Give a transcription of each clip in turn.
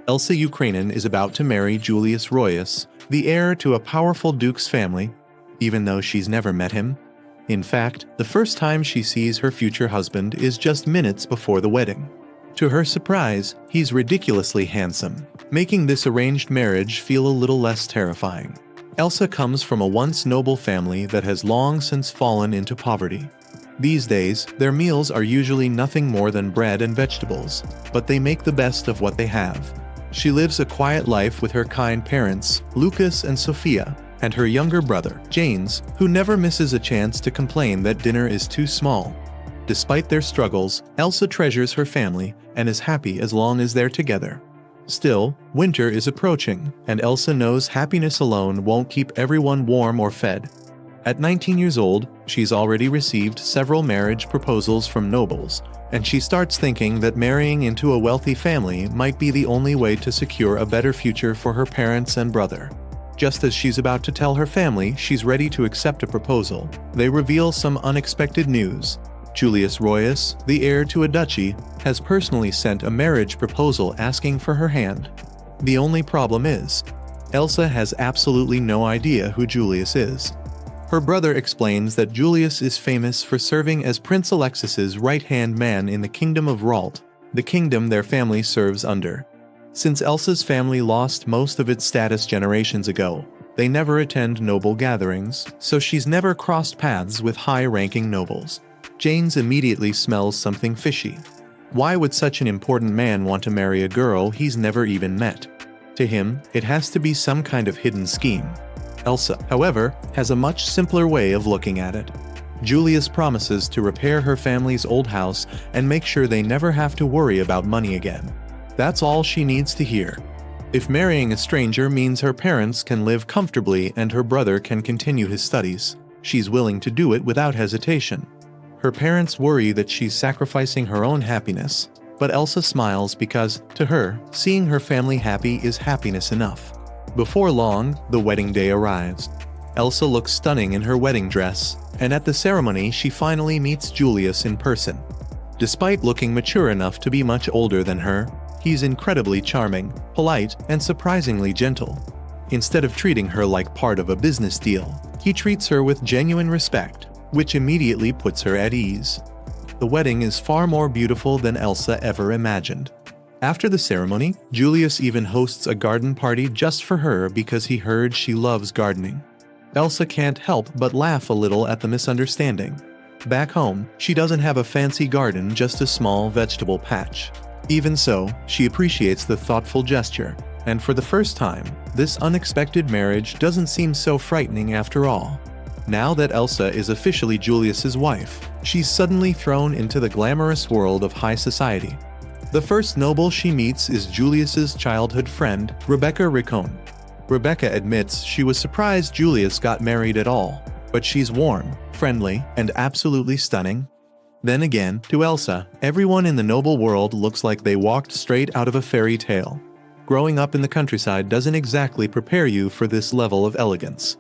Elsa Ukrainin is about to marry Julius Royus, the heir to a powerful duke's family, even though she's never met him. In fact, the first time she sees her future husband is just minutes before the wedding. To her surprise, he's ridiculously handsome, making this arranged marriage feel a little less terrifying. Elsa comes from a once noble family that has long since fallen into poverty. These days, their meals are usually nothing more than bread and vegetables, but they make the best of what they have. She lives a quiet life with her kind parents, Lucas and Sophia, and her younger brother, James, who never misses a chance to complain that dinner is too small. Despite their struggles, Elsa treasures her family and is happy as long as they're together. Still, winter is approaching, and Elsa knows happiness alone won't keep everyone warm or fed. At 19 years old, she's already received several marriage proposals from nobles, and she starts thinking that marrying into a wealthy family might be the only way to secure a better future for her parents and brother. Just as she's about to tell her family she's ready to accept a proposal, they reveal some unexpected news. Julius Royus, the heir to a duchy, has personally sent a marriage proposal asking for her hand. The only problem is, Elsa has absolutely no idea who Julius is. Her brother explains that Julius is famous for serving as Prince Alexis's right-hand man in the Kingdom of Ralt, the kingdom their family serves under. Since Elsa's family lost most of its status generations ago, they never attend noble gatherings, so she's never crossed paths with high-ranking nobles. James immediately smells something fishy. Why would such an important man want to marry a girl he's never even met? To him, it has to be some kind of hidden scheme. Elsa, however, has a much simpler way of looking at it. Julius promises to repair her family's old house and make sure they never have to worry about money again. That's all she needs to hear. If marrying a stranger means her parents can live comfortably and her brother can continue his studies, she's willing to do it without hesitation. Her parents worry that she's sacrificing her own happiness, but Elsa smiles because, to her, seeing her family happy is happiness enough. Before long, the wedding day arrives. Elsa looks stunning in her wedding dress, and at the ceremony she finally meets Julius in person. Despite looking mature enough to be much older than her, he's incredibly charming, polite, and surprisingly gentle. Instead of treating her like part of a business deal, he treats her with genuine respect, which immediately puts her at ease. The wedding is far more beautiful than Elsa ever imagined. After the ceremony, Julius even hosts a garden party just for her because he heard she loves gardening. Elsa can't help but laugh a little at the misunderstanding. Back home, she doesn't have a fancy garden, just a small vegetable patch. Even so, she appreciates the thoughtful gesture, and for the first time, this unexpected marriage doesn't seem so frightening after all. Now that Elsa is officially Julius's wife, she's suddenly thrown into the glamorous world of high society. The first noble she meets is Julius's childhood friend, Rebecca Ricone. Rebecca admits she was surprised Julius got married at all, but she's warm, friendly, and absolutely stunning. Then again, to Elsa, everyone in the noble world looks like they walked straight out of a fairy tale. Growing up in the countryside doesn't exactly prepare you for this level of elegance.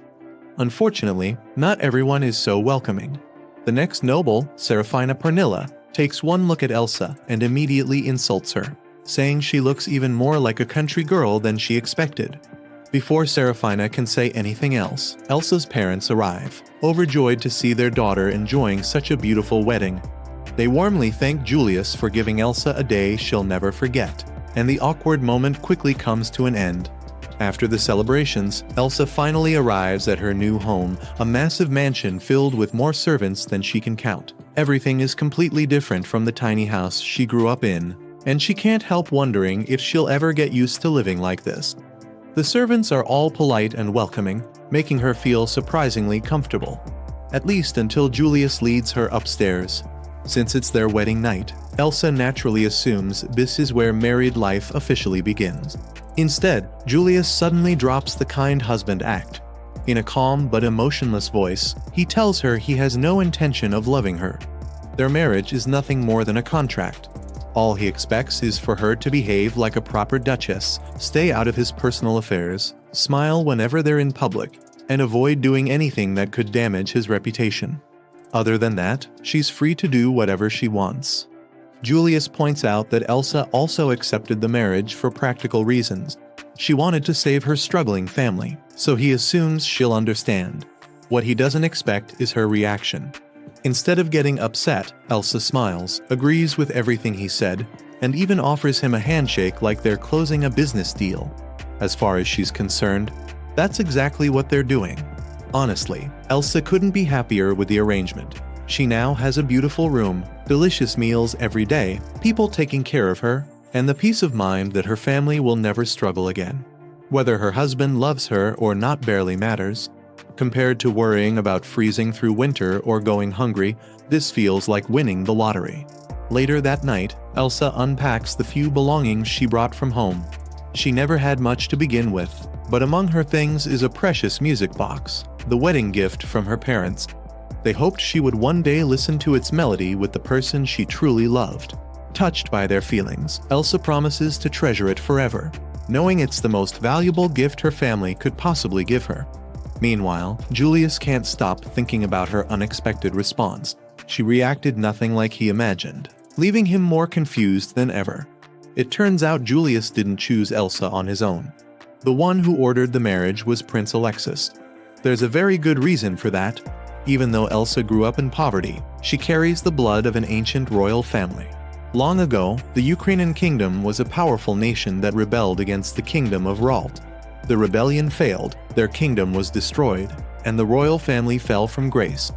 Unfortunately, not everyone is so welcoming. The next noble, Serafina Pernilla, takes one look at Elsa and immediately insults her, saying she looks even more like a country girl than she expected. Before Serafina can say anything else, Elsa's parents arrive, overjoyed to see their daughter enjoying such a beautiful wedding. They warmly thank Julius for giving Elsa a day she'll never forget, and the awkward moment quickly comes to an end. After the celebrations, Elsa finally arrives at her new home, a massive mansion filled with more servants than she can count. Everything is completely different from the tiny house she grew up in, and she can't help wondering if she'll ever get used to living like this. The servants are all polite and welcoming, making her feel surprisingly comfortable. At least until Julius leads her upstairs. Since it's their wedding night, Elsa naturally assumes this is where married life officially begins. Instead, Julius suddenly drops the kind husband act. In a calm but emotionless voice, he tells her he has no intention of loving her. Their marriage is nothing more than a contract. All he expects is for her to behave like a proper duchess, stay out of his personal affairs, smile whenever they're in public, and avoid doing anything that could damage his reputation. Other than that, she's free to do whatever she wants. Julius points out that Elsa also accepted the marriage for practical reasons. She wanted to save her struggling family, so he assumes she'll understand. What he doesn't expect is her reaction. Instead of getting upset, Elsa smiles, agrees with everything he said, and even offers him a handshake like they're closing a business deal. As far as she's concerned, that's exactly what they're doing. Honestly, Elsa couldn't be happier with the arrangement. She now has a beautiful room, delicious meals every day, people taking care of her, and the peace of mind that her family will never struggle again. Whether her husband loves her or not barely matters. Compared to worrying about freezing through winter or going hungry, this feels like winning the lottery. Later that night, Elsa unpacks the few belongings she brought from home. She never had much to begin with, but among her things is a precious music box, the wedding gift from her parents. They hoped she would one day listen to its melody with the person she truly loved. Touched by their feelings, Elsa promises to treasure it forever, knowing it's the most valuable gift her family could possibly give her. Meanwhile, Julius can't stop thinking about her unexpected response. She reacted nothing like he imagined, leaving him more confused than ever. It turns out Julius didn't choose Elsa on his own. The one who ordered the marriage was Prince Alexis. There's a very good reason for that. Even though Elsa grew up in poverty, she carries the blood of an ancient royal family. Long ago, the Ukrainian kingdom was a powerful nation that rebelled against the kingdom of Ralt. The rebellion failed, their kingdom was destroyed, and the royal family fell from grace.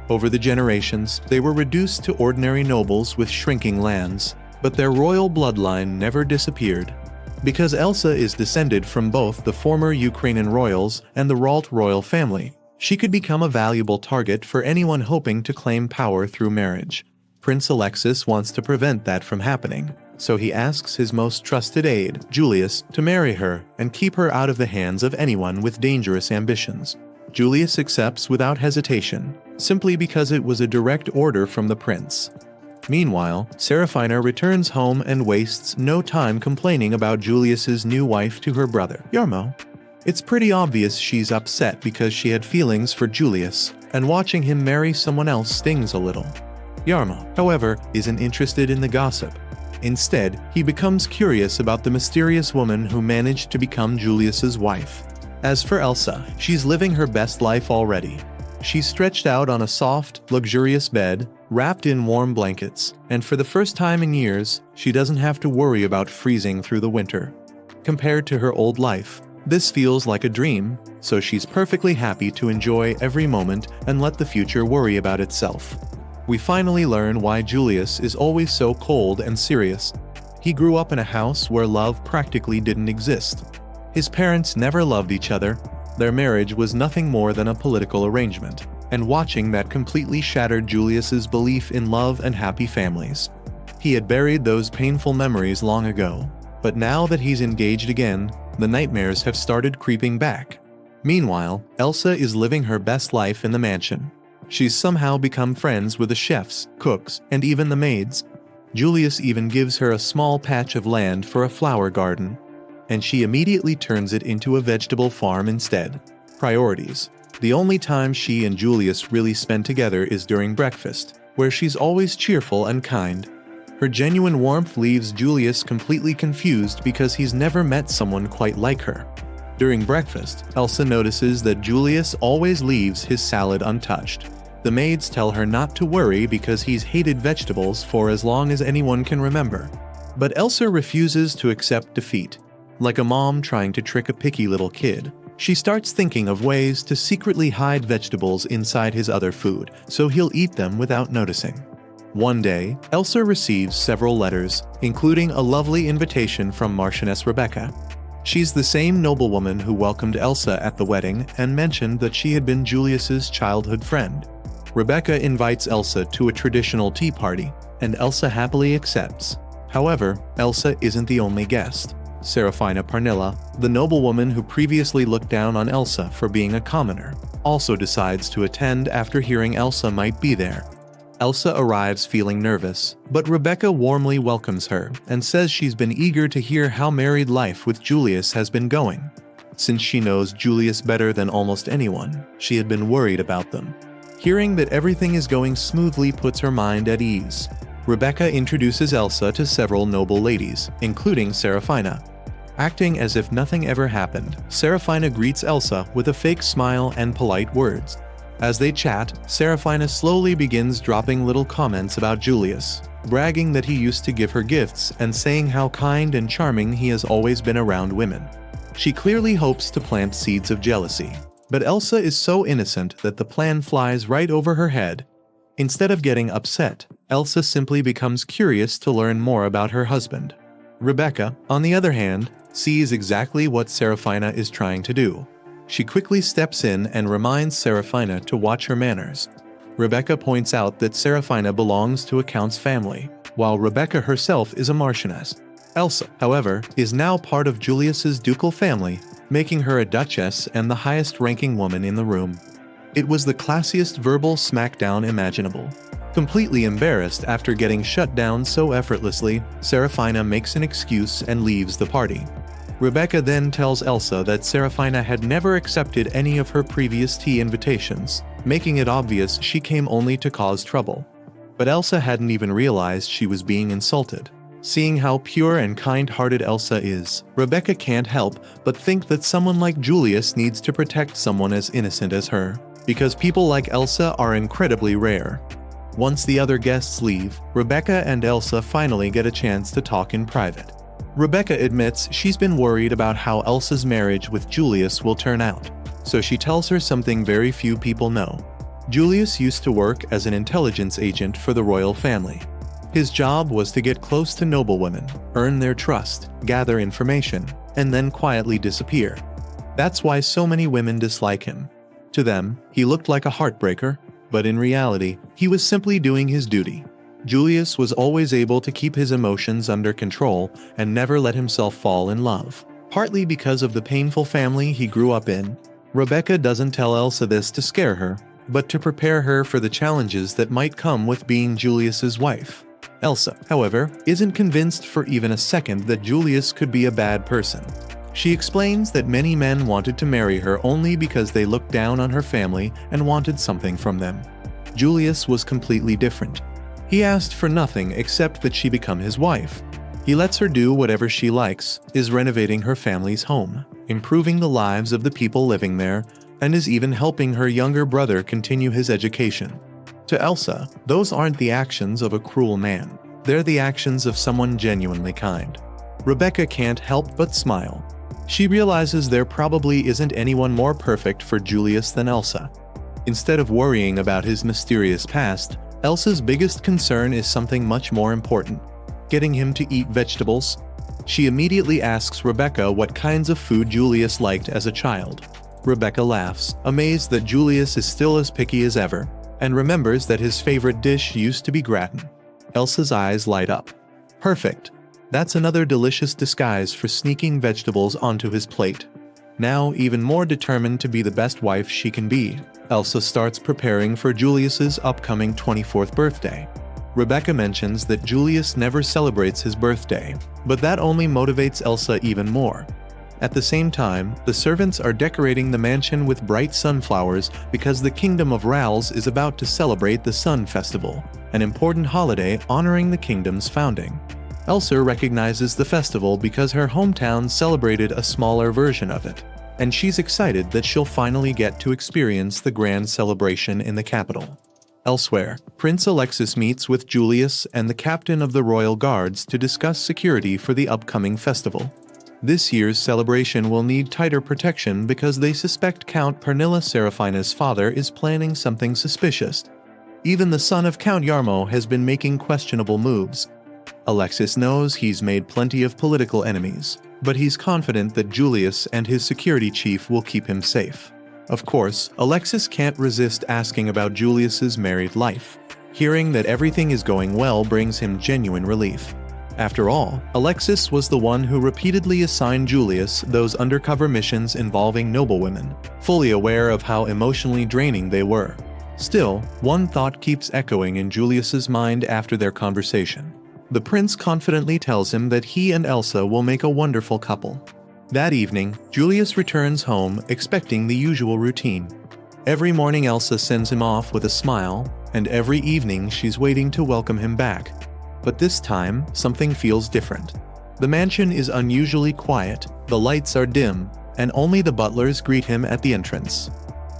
Over the generations, they were reduced to ordinary nobles with shrinking lands, but their royal bloodline never disappeared. Because Elsa is descended from both the former Ukrainian royals and the Ralt royal family, she could become a valuable target for anyone hoping to claim power through marriage. Prince Alexis wants to prevent that from happening, so he asks his most trusted aide, Julius, to marry her and keep her out of the hands of anyone with dangerous ambitions. Julius accepts without hesitation, simply because it was a direct order from the prince. Meanwhile, Serafina returns home and wastes no time complaining about Julius's new wife to her brother, Yarmo. It's pretty obvious she's upset because she had feelings for Julius, and watching him marry someone else stings a little. Yarmo, however, isn't interested in the gossip. Instead, he becomes curious about the mysterious woman who managed to become Julius's wife. As for Elsa, she's living her best life already. She's stretched out on a soft, luxurious bed, wrapped in warm blankets, and for the first time in years, she doesn't have to worry about freezing through the winter. Compared to her old life, this feels like a dream, so she's perfectly happy to enjoy every moment and let the future worry about itself. We finally learn why Julius is always so cold and serious. He grew up in a house where love practically didn't exist. His parents never loved each other. Their marriage was nothing more than a political arrangement, and watching that completely shattered Julius's belief in love and happy families. He had buried those painful memories long ago, but now that he's engaged again, the nightmares have started creeping back. Meanwhile, Elsa is living her best life in the mansion. She's somehow become friends with the chefs, cooks, and even the maids. Julius even gives her a small patch of land for a flower garden, and she immediately turns it into a vegetable farm instead. Priorities. The only time she and Julius really spend together is during breakfast, where she's always cheerful and kind. Her genuine warmth leaves Julius completely confused because he's never met someone quite like her. During breakfast, Elsa notices that Julius always leaves his salad untouched. The maids tell her not to worry because he's hated vegetables for as long as anyone can remember. But Elsa refuses to accept defeat. Like a mom trying to trick a picky little kid, she starts thinking of ways to secretly hide vegetables inside his other food so he'll eat them without noticing. One day, Elsa receives several letters, including a lovely invitation from Marchioness Rebecca. She's the same noblewoman who welcomed Elsa at the wedding and mentioned that she had been Julius's childhood friend. Rebecca invites Elsa to a traditional tea party, and Elsa happily accepts. However, Elsa isn't the only guest. Serafina Parnilla, the noblewoman who previously looked down on Elsa for being a commoner, also decides to attend after hearing Elsa might be there. Elsa arrives feeling nervous, but Rebecca warmly welcomes her and says she's been eager to hear how married life with Julius has been going. Since she knows Julius better than almost anyone, she had been worried about them. Hearing that everything is going smoothly puts her mind at ease. Rebecca introduces Elsa to several noble ladies, including Seraphina. Acting as if nothing ever happened, Seraphina greets Elsa with a fake smile and polite words. As they chat, Seraphina slowly begins dropping little comments about Julius, bragging that he used to give her gifts and saying how kind and charming he has always been around women. She clearly hopes to plant seeds of jealousy, but Elsa is so innocent that the plan flies right over her head. Instead of getting upset, Elsa simply becomes curious to learn more about her husband. Rebecca, on the other hand, sees exactly what Seraphina is trying to do. She quickly steps in and reminds Seraphina to watch her manners. Rebecca points out that Seraphina belongs to a count's family, while Rebecca herself is a marchioness. Elsa, however, is now part of Julius's ducal family, making her a duchess and the highest-ranking woman in the room. It was the classiest verbal smackdown imaginable. Completely embarrassed after getting shut down so effortlessly, Seraphina makes an excuse and leaves the party. Rebecca then tells Elsa that Seraphina had never accepted any of her previous tea invitations, making it obvious she came only to cause trouble. But Elsa hadn't even realized she was being insulted. Seeing how pure and kind-hearted Elsa is, Rebecca can't help but think that someone like Julius needs to protect someone as innocent as her, because people like Elsa are incredibly rare. Once the other guests leave, Rebecca and Elsa finally get a chance to talk in private. Rebecca admits she's been worried about how Elsa's marriage with Julius will turn out, so she tells her something very few people know. Julius used to work as an intelligence agent for the royal family. His job was to get close to noblewomen, earn their trust, gather information, and then quietly disappear. That's why so many women dislike him. To them, he looked like a heartbreaker, but in reality, he was simply doing his duty. Julius was always able to keep his emotions under control and never let himself fall in love. Partly because of the painful family he grew up in, Rebecca doesn't tell Elsa this to scare her, but to prepare her for the challenges that might come with being Julius's wife. Elsa, however, isn't convinced for even a second that Julius could be a bad person. She explains that many men wanted to marry her only because they looked down on her family and wanted something from them. Julius was completely different. He asked for nothing except that she become his wife. He lets her do whatever she likes, is renovating her family's home, improving the lives of the people living there, and is even helping her younger brother continue his education. To Elsa, those aren't the actions of a cruel man. They're the actions of someone genuinely kind. Rebecca can't help but smile. She realizes there probably isn't anyone more perfect for Julius than Elsa. Instead of worrying about his mysterious past, Elsa's biggest concern is something much more important: getting him to eat vegetables. She immediately asks Rebecca what kinds of food Julius liked as a child. Rebecca laughs, amazed that Julius is still as picky as ever, and remembers that his favorite dish used to be gratin. Elsa's eyes light up. Perfect. That's another delicious disguise for sneaking vegetables onto his plate. Now even more determined to be the best wife she can be, Elsa starts preparing for Julius's upcoming 24th birthday. Rebecca mentions that Julius never celebrates his birthday, but that only motivates Elsa even more. At the same time, the servants are decorating the mansion with bright sunflowers because the Kingdom of Rals is about to celebrate the Sun Festival, an important holiday honoring the kingdom's founding. Elsa recognizes the festival because her hometown celebrated a smaller version of it, and she's excited that she'll finally get to experience the grand celebration in the capital. Elsewhere, Prince Alexis meets with Julius and the captain of the royal guards to discuss security for the upcoming festival. This year's celebration will need tighter protection because they suspect Count Pernilla Seraphina's father is planning something suspicious. Even the son of Count Yarmo has been making questionable moves. Alexis knows he's made plenty of political enemies, but he's confident that Julius and his security chief will keep him safe. Of course, Alexis can't resist asking about Julius's married life. Hearing that everything is going well brings him genuine relief. After all, Alexis was the one who repeatedly assigned Julius those undercover missions involving noblewomen, fully aware of how emotionally draining they were. Still, one thought keeps echoing in Julius's mind after their conversation. The prince confidently tells him that he and Elsa will make a wonderful couple. That evening, Julius returns home expecting the usual routine. Every morning Elsa sends him off with a smile, and every evening she's waiting to welcome him back. But this time, something feels different. The mansion is unusually quiet, the lights are dim, and only the butlers greet him at the entrance.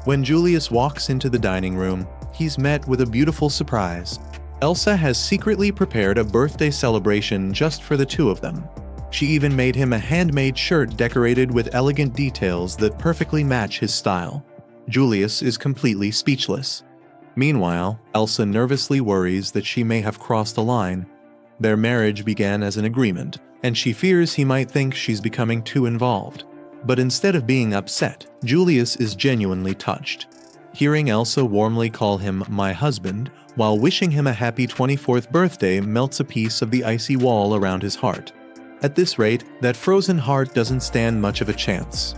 When Julius walks into the dining room, he's met with a beautiful surprise. Elsa has secretly prepared a birthday celebration just for the two of them. She even made him a handmade shirt decorated with elegant details that perfectly match his style. Julius is completely speechless. Meanwhile, Elsa nervously worries that she may have crossed a line. Their marriage began as an agreement, and she fears he might think she's becoming too involved. But instead of being upset, Julius is genuinely touched. Hearing Elsa warmly call him "my husband" while wishing him a happy 24th birthday melts a piece of the icy wall around his heart. At this rate, that frozen heart doesn't stand much of a chance.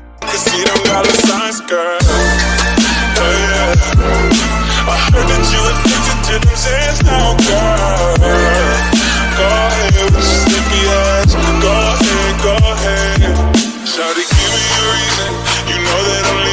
I heard that you addicted to them sands now, girl. Go ahead with your slippy ass. Go ahead. Shawty, give me a reason. You know that only